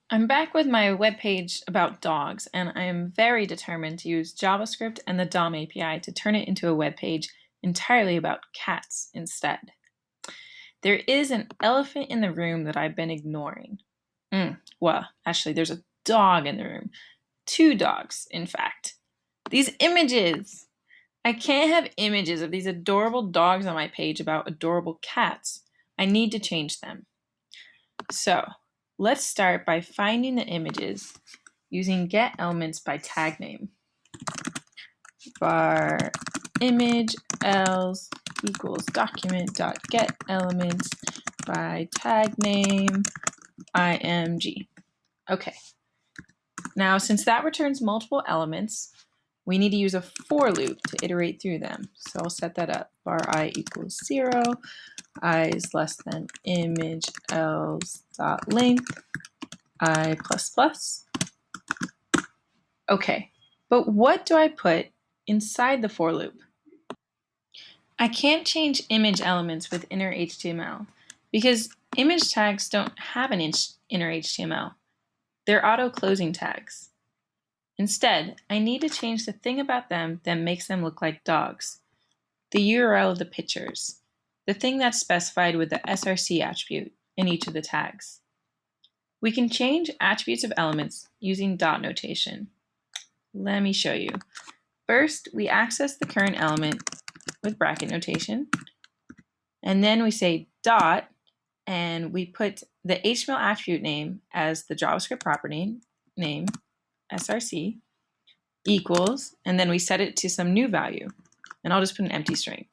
I'm back with my webpage about dogs, and I am very determined to use JavaScript and the DOM API to turn it into a web page entirely about cats instead. There is an elephant in the room that I've been ignoring. Well, actually, there's a dog in the room. Two dogs, in fact. These images! I can't have images of these adorable dogs on my page about adorable cats. I need to change them. So, let's start by finding the images using getElements by tag name. Var image else equals document.getElements by tag name img. Okay. Now, since that returns multiple elements, we need to use a for loop to iterate through them. So I'll set that up. Var I equals 0, I is less than image else dot length I plus plus. Okay, but what do I put inside the for loop? I can't change image elements with inner HTML because image tags don't have an inner HTML. They're auto-closing tags. Instead, I need to change the thing about them that makes them look like dogs. The URL of the pictures, the thing that's specified with the src attribute in each of the tags. We can change attributes of elements using dot notation. Let me show you. First, we access the current element with bracket notation, and then we say dot, and we put the HTML attribute name as the JavaScript property name, src, equals, and then we set it to some new value, and I'll just put an empty string.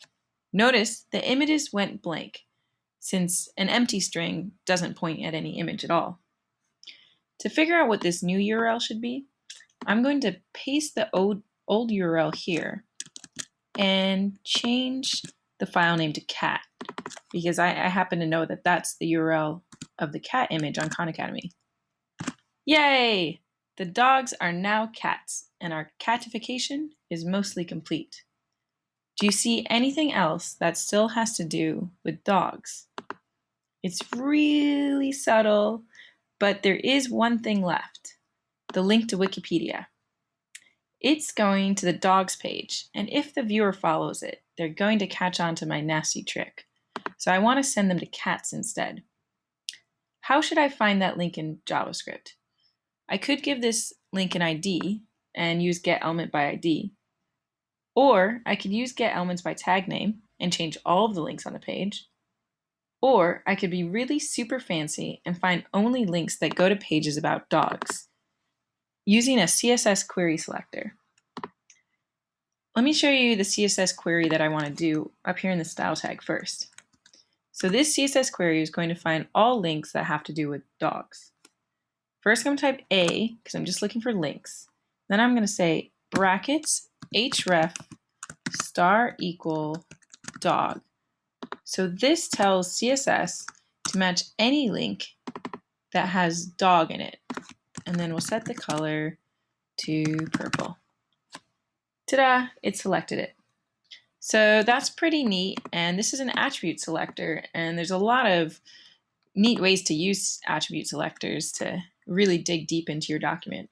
Notice the images went blank, since an empty string doesn't point at any image at all. To figure out what this new URL should be, I'm going to paste the old URL here and change the file name to cat, because I happen to know that that's the URL of the cat image on Khan Academy. Yay! The dogs are now cats, and our catification is mostly complete. Do you see anything else that still has to do with dogs? It's really subtle, but there is one thing left, the link to Wikipedia. It's going to the dogs page, and if the viewer follows it, they're going to catch on to my nasty trick. So I want to send them to cats instead. How should I find that link in JavaScript? I could give this link an ID and use getElement by ID, or I could use getElements by tag name and change all of the links on the page, or I could be really super fancy and find only links that go to pages about dogs using a CSS query selector. Let me show you the CSS query that I want to do up here in the style tag first. So this CSS query is going to find all links that have to do with dogs. First, I'm going to type A, because I'm just looking for links. Then I'm going to say brackets href star equal dog. So this tells CSS to match any link that has dog in it. And then we'll set the color to purple. Ta-da! It selected it. So that's pretty neat, and this is an attribute selector, and there's a lot of neat ways to use attribute selectors to really dig deep into your document.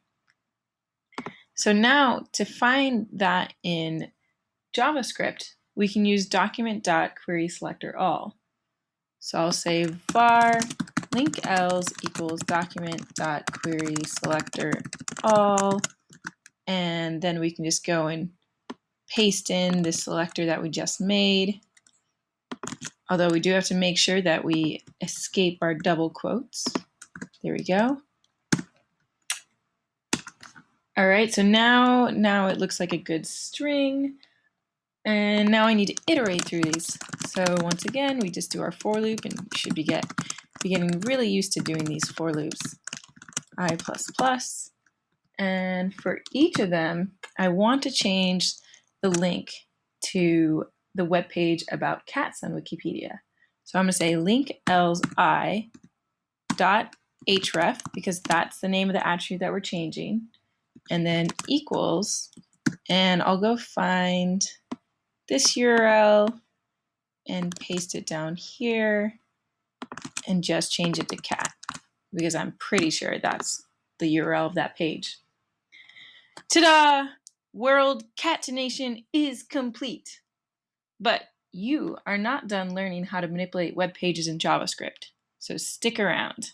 So now to find that in JavaScript, we can use document.querySelectorAll. So I'll say var link else equals document.querySelectorAll, and then we can just go and paste in the selector that we just made. Although we do have to make sure that we escape our double quotes. There we go. All right, so now it looks like a good string. And now I need to iterate through these. So once again, we just do our for loop, and we should be getting really used to doing these for loops. I++. And for each of them, I want to change the link to the web page about cats on Wikipedia. So I'm going to say link else I dot href, because that's the name of the attribute that we're changing, and then equals, and I'll go find this URL and paste it down here and just change it to cat. because I'm pretty sure that's the URL of that page. Ta-da! World Catenation is complete. But you are not done learning how to manipulate web pages in JavaScript, so stick around.